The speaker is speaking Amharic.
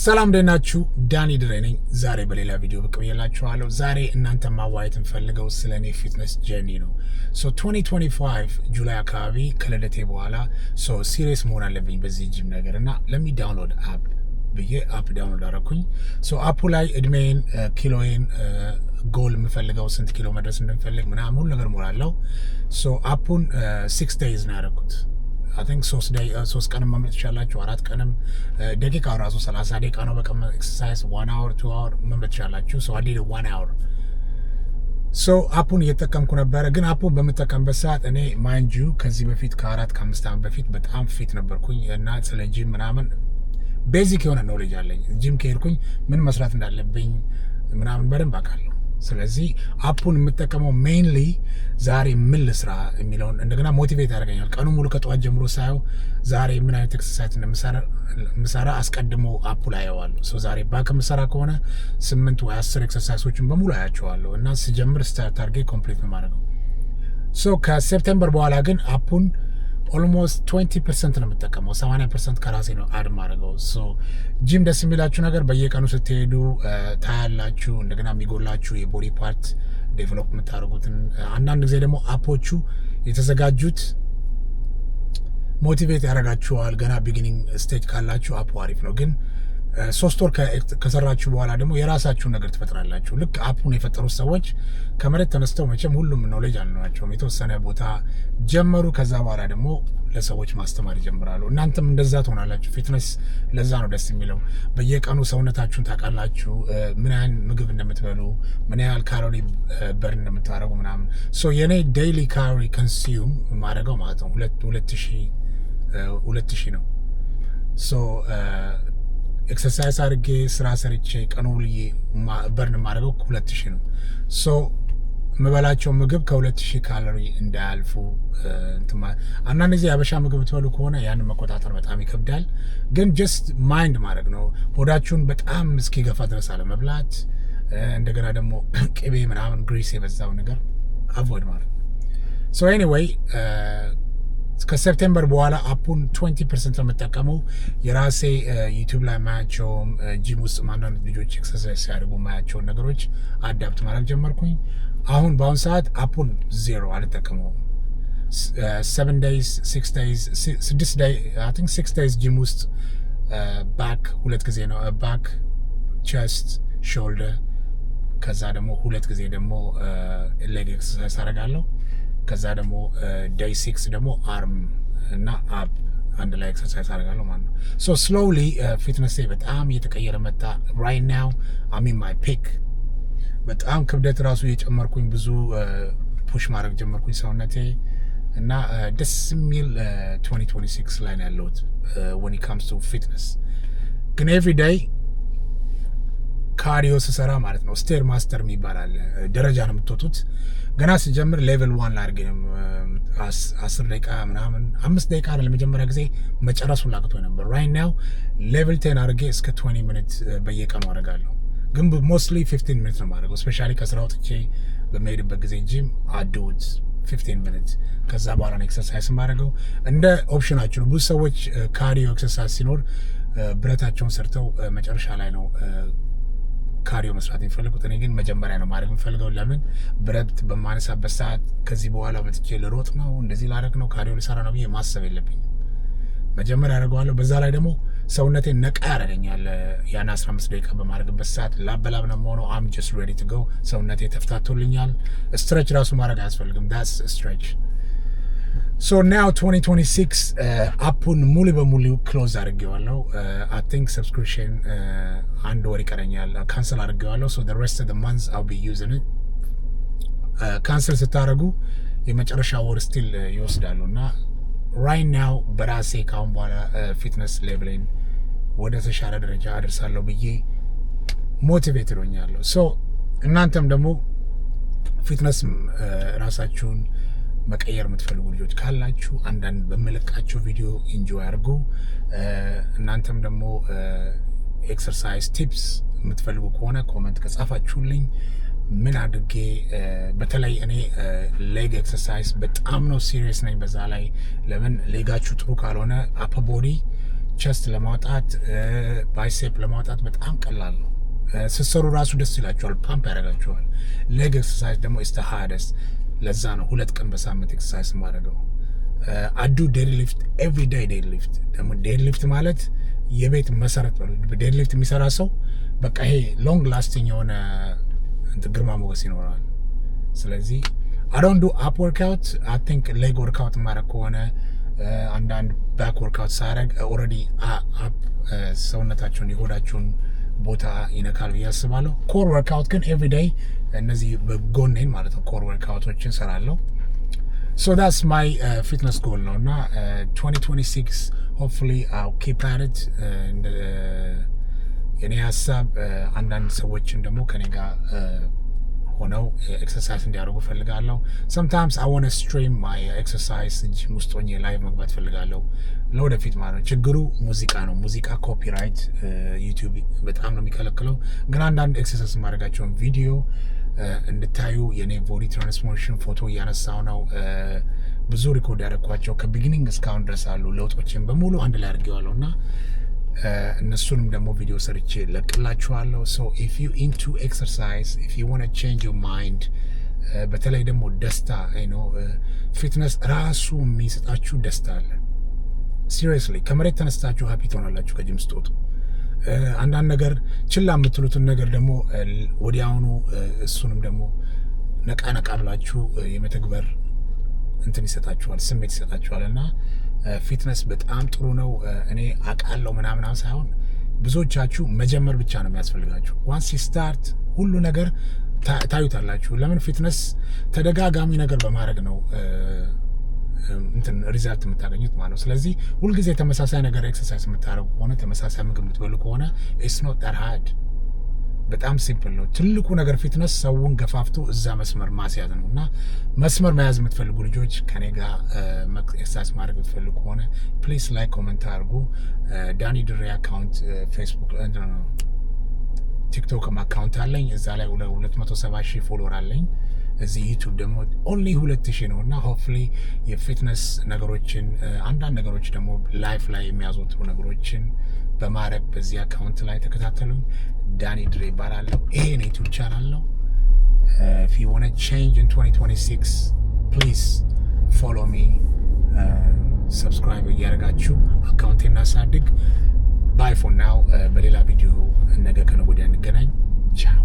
ሰላም ደናችሁ ዳኒ ድሬ ነኝ። ዛሬ በሌላ ቪዲዮ ብቅ ብያላችኋለሁ። ዛሬ እናንተ ማዋየት እንፈልገው ስለኔ ፊትነስ ጀርኒ ነው። 2025 ጁላይ አካባቢ ከልደቴ በኋላ ሲሪየስ መሆን አለብኝ በዚህ ጂም ነገር እና ለሚ ዳውንሎድ አፕ ብዬ አፕ ዳውንሎድ አደረኩኝ። አፑ ላይ እድሜን፣ ኪሎዬን፣ ጎል የምፈልገው ስንት ኪሎ መድረስ እንደምፈልግ ምናምን ሁሉ ነገር ሞላለሁ። አፑን 6 days ነው ያደረኩት። አይ ቲንክ 3 ቀንም መምረጥ ትችላላችሁ፣ 4 ቀንም። ደቂቃው ራሱ 30 ደቂቃ ነው በቀን ኤክሰርሳይዝ 1 hour 2 hour መምረጥ ትችላላችሁ። አዲ 1 hour አፑን እየተጠቀምኩ ነበረ። ግን አፑን በምጠቀምበት ሰዓት እኔ ማይንድ ዩ ከዚህ በፊት ከ4 ከ5 ዓመት በፊት በጣም ፊት ነበርኩኝ እና ስለ ጂም ምናምን ቤዚክ የሆነ ኖሌጅ አለኝ። ጂም ከሄድኩኝ ምን መስራት እንዳለብኝ ምናምን በደንብ አውቃለሁ። ስለዚህ አፑን የምጠቀመው ሜይንሊ ዛሬ ምን ልስራ የሚለውን እንደገና ሞቲቬት ያደርገኛል። ቀኑ ሙሉ ከጠዋት ጀምሮ ሳየው ዛሬ ምን አይነት ኤክሰርሳይዝ እንደምሰራ አስቀድሞ አፑ ላይ አየዋለሁ። ዛሬ ባክ የምሰራ ከሆነ 8 ወይ 10 ኤክሰርሳይሶችን በሙሉ አያቸዋለሁ እና ስጀምር ስታርት አድርጌ ኮምፕሊት ነው የማደርገው። ከሴፕቴምበር በኋላ ግን አፑን ኦልሞስት 20% ነው የምጠቀመው። 80% ከራሴ ነው አድ ማድረገው። ጂም ደስ የሚላችሁ ነገር በየቀኑ ስትሄዱ ታያላችሁ። እንደገና የሚጎላችሁ የቦዲ ፓርት ዴቨሎፕ የምታደርጉትን፣ አንዳንድ ጊዜ ደግሞ አፖቹ የተዘጋጁት ሞቲቬት ያደርጋችኋል። ገና ቢጊኒንግ ስቴጅ ካላችሁ አፑ አሪፍ ነው። ግን 3 ወር ከሰራችሁ በኋላ ደግሞ የራሳችሁን ነገር ትፈጥራላችሁ። ልክ አፑን የፈጠሩት ሰዎች ከመሬት ተነስተው መቼም ሁሉም ኖሌጅ አልናቸውም። የተወሰነ ቦታ ጀመሩ። ከዛ በኋላ ደግሞ ለሰዎች ማስተማር ይጀምራሉ። እናንተም እንደዛ ትሆናላችሁ። ፊትነስ ለዛ ነው ደስ የሚለው። በየቀኑ ሰውነታችሁን ታውቃላችሁ፣ ምን ያህል ምግብ እንደምትበሉ፣ ምን ያህል ካሎሪ በርን እንደምታደርጉ ምናምን። የኔ ዴይሊ ካሎሪ ኮንሱም ማድረገው ማለት ነው 2000 ነው። ኤክሰርሳይዝ አድርጌ ስራ ሰርቼ ቀኑ ልዬ በርን ማድረገው 2000 ነው። የምበላቸው ምግብ ከ2000 ካሎሪ እንዳያልፉ። አንዳንድ ጊዜ የአበሻ ምግብ ትበሉ ከሆነ ያንን መቆጣጠር በጣም ይከብዳል። ግን ጀስት ማይንድ ማድረግ ነው። ሆዳችሁን በጣም እስኪገፋ ድረስ አለመብላት። እንደገና ደግሞ ቅቤ ምናምን ግሪስ የበዛው ነገር አቮይድ ማድረግ ነው። ኤኒዌይ ከሴፕቴምበር በኋላ አፑን 20% የምጠቀመው የራሴ ዩቲዩብ ላይ ማያቸውም ጂም ውስጥ አንዳንድ ልጆች ኤክሰርሳይዝ ሲያደርጉ ማያቸውን ነገሮች አዳፕት ማድረግ ጀመርኩኝ። አሁን በአሁኑ ሰዓት አፑን 0 አልጠቀመውም። 7 days 6 days 6 days ጂም ውስጥ ባክ 2 ጊዜ ነው፣ ባክ ቸስት ሾልደር፣ ከዛ ደግሞ 2 ጊዜ ደግሞ ሌግ ኤክሰርሳይዝ አደርጋለሁ። ከዛ ደግሞ ዴይ 6 ደግሞ አርም እና አፕ አንድ ላይ ኤክሰርሳይዝ አደርጋለሁ ማለት ነው። ስሎውሊ ፊትነሴ በጣም እየተቀየረ መጣ። ራይት ናው አም ኢን ማይ ፒክ። በጣም ክብደት ራሱ እየጨመርኩኝ ብዙ ፑሽ ማድረግ ጀመርኩኝ ሰውነቴ እና ደስ የሚል 2026 ላይ ነው ያለሁት when it comes to fitness። ግን ኤቭሪ ዴይ ካርዲዮ ስሰራ ማለት ነው ስቴር ማስተር የሚባል አለ። ደረጃ ነው የምትወጡት። ገና ስጀምር ሌቨል 1 ላድርግ 10 ደቂቃ ምናምን 5 ደቂቃ አይደል ለመጀመሪያ ጊዜ መጨረሱን ላቅቶኝ ነበር። ራይት ናው ሌቨል 10 አድርጌ እስከ 20 ሚኒት በየቀኑ አደርጋለሁ። ግን ሞስትሊ 15 ሚኒት ነው የማደርገው። ስፔሻሊ ከስራ ወጥቼ በመሄድበት ጊዜ ጂም አድውት 15 ሚኒት። ከዛ በኋላ ነው ኤክሰርሳይዝ የማደርገው። እንደ ኦፕሽናችሁ ነው። ብዙ ሰዎች ካርዲዮ ኤክሰርሳይዝ ሲኖር ብረታቸውን ሰርተው መጨረሻ ላይ ነው ካርዲዮ መስራት የሚፈልጉት። እኔ ግን መጀመሪያ ነው ማድረግ የምፈልገው። ለምን ብረት በማነሳበት ሰዓት ከዚህ በኋላ መጥቼ ልሮጥ ነው እንደዚህ ላደርግ ነው ካርዲዮ ልሰራ ነው ብዬ ማሰብ የለብኝም። መጀመሪያ አደርገዋለሁ። በዛ ላይ ደግሞ ሰውነቴን ነቃ ያደርገኛል። ያን 15 ደቂቃ በማድረግበት ሰዓት ላበላብ ነው የምሆነው። አም ጀስት ሬዲ ቱ ጎ። ሰውነቴ ተፍታቶልኛል። ስትሬች ራሱ ማድረግ አያስፈልግም። ዳስ ስትሬች። ናው 2026 አፑን ሙሉ በሙሉ ክሎዝ አድርጌዋለሁ። አይ ቲንክ ሰብስክሪፕሽን 1 ወር ይቀረኛል። ካንሰል አድርጌዋለሁ። the rest of the month I'll be using it። ካንሰል ስታደርጉ የመጨረሻ ወር ስቲል ይወስዳሉ እና ራይት ናው በራሴ ካሁን በኋላ ፊትነስ ሌቭሌን ወደ ተሻለ ደረጃ አደርሳለሁ ብዬ ሞቲቬት ሆኛለሁ። እናንተም ደግሞ ፊትነስ ራሳችሁን መቀየር የምትፈልጉ ልጆች ካላችሁ አንዳንድ በመለቃችሁ ቪዲዮ ኢንጆይ አድርጉ። እናንተም ደግሞ ኤክሰርሳይዝ ቲፕስ የምትፈልጉ ከሆነ ኮመንት ከጻፋችሁልኝ ምን አድርጌ በተለይ እኔ ሌግ ኤክሰርሳይዝ በጣም ነው ሲሪየስ ነኝ በዛ ላይ። ለምን ሌጋችሁ ጥሩ ካልሆነ አፕ ቦዲ ቸስት ለማውጣት ባይሴፕ ለማውጣት በጣም ቀላል ነው። ስትሰሩ ራሱ ደስ ይላችኋል፣ ፓምፕ ያደርጋችኋል። ሌግ ኤክሰርሳይዝ ደግሞ ኢስ ዘ ሃርደስት። ለዛ ነው 2 ቀን በሳምንት ኤክሰርሳይዝ ማድረገው። አዱ ዴድ ሊፍት ኤቭሪ ዴይ። ዴድ ሊፍት ደግሞ ዴድ ሊፍት ማለት የቤት መሰረት ነው። ዴድ ሊፍት የሚሰራ ሰው በቃ ይሄ ሎንግ ላስቲንግ የሆነ ግርማ ሞገስ ይኖራል። ስለዚህ አይ ዶንት ዱ አፕ ወርክአውት። አይ ቲንክ ሌግ ወርክአውት ማድረግ ከሆነ አንዳንድ ባክ ወርክአውት ሳደርግ ኦልሬዲ አፕ ሰውነታችሁን የሆዳችሁን ቦታ ይነካል ብዬ አስባለሁ። ኮር ወርክአውት ግን ኤቭሪ ዴይ እነዚህ በጎኔን ማለት ነው ኮር ወርክአውቶችን እሰራለሁ። ሶ ዳትስ ማይ ፊትነስ ጎል ነው እና 2026 ሆፕፉሊ አው ኪፕ አት ኢት። የኔ ሀሳብ አንዳንድ ሰዎችን ደግሞ ከኔ ጋር ሆነው ኤክሰርሳይዝ እንዲያደርጉ ፈልጋለሁ። sometimes I want to stream my exercise ጂም ውስጥ ሆኜ ላይቭ መግባት ፈልጋለሁ ለወደፊት ማለት ነው። ችግሩ ሙዚቃ ነው። ሙዚቃ ኮፒራይት ዩቲዩብ በጣም ነው የሚከለክለው። ግን አንዳንድ ኤክሰርሳይዝ ማድረጋቸውን ቪዲዮ እንድታዩ የኔ ቦዲ ትራንስፎርሜሽን ፎቶ እያነሳው ነው። ብዙ ሪኮርድ ያደረኳቸው ከቢጊኒንግ እስካሁን ድረስ አሉ። ለውጦችን በሙሉ አንድ ላይ አድርጌዋለሁ እና እነሱንም ደግሞ ቪዲዮ ሰርቼ ለቅላችኋለሁ። ሶ ኢፍ ዩ ኢንቱ ኤክሰርሳይዝ ኢፍ ዩ ዋንት ቱ ቼንጅ ዮር ማይንድ፣ በተለይ ደግሞ ደስታ ፊትነስ ራሱ የሚሰጣችሁ ደስታ አለ። ሲሪየስሊ ከመሬት ተነስታችሁ ሀፒ ትሆናላችሁ ከጂም ስትወጡ። አንዳንድ ነገር ችላ የምትሉትን ነገር ደግሞ ወዲያውኑ እሱንም ደግሞ ነቃ ነቃ ብላችሁ የመተግበር እንትን ይሰጣችኋል፣ ስሜት ይሰጣችኋል እና ፊትነስ በጣም ጥሩ ነው። እኔ አውቃለሁ ምናምን ሳይሆን ብዙዎቻችሁ መጀመር ብቻ ነው የሚያስፈልጋችሁ። ዋንስ ስታርት ሁሉ ነገር ታዩታላችሁ። ለምን ፊትነስ ተደጋጋሚ ነገር በማድረግ ነው እንትን ሪዛልት የምታገኙት ማለት ነው። ስለዚህ ሁልጊዜ ተመሳሳይ ነገር ኤክሰርሳይዝ የምታደርጉ ከሆነ ተመሳሳይ ምግብ የምትበሉ ከሆነ ኢትስ ኖት ዳት ሃርድ። በጣም ሲምፕል ነው። ትልቁ ነገር ፊትነስ ሰውን ገፋፍቶ እዛ መስመር ማስያዝ ነው እና መስመር መያዝ የምትፈልጉ ልጆች ከኔ ጋር ኤክሰርሳይዝ ማድረግ የምትፈልጉ ከሆነ ፕሊስ ላይክ ኮመንት አድርጉ። ዳኒ ድሬ አካውንት ፌስቡክ ቲክቶክም አካውንት አለኝ። እዛ ላይ 270,000 ፎሎወር አለኝ። እዚህ ዩቲዩብ ደግሞ ኦንሊ 2,000 ነው እና ሆፕፉሊ የፊትነስ ነገሮችን አንዳንድ ነገሮች ደግሞ ላይፍ ላይ የሚያዘወትሩ ነገሮችን በማድረግ በዚህ አካውንት ላይ ተከታተሉኝ። ዳኒ ድሬ ይባላለሁ። ይሄ ነው ዩቲዩብ ቻናል ነው። if you want to change in 2026 please follow me, subscribe እያደረጋችሁ አካውንቴን እናሳድግ። ባይ ፎር ናው። በሌላ ቪዲዮ ነገ ከነገ ወዲያ እንገናኝ። ቻው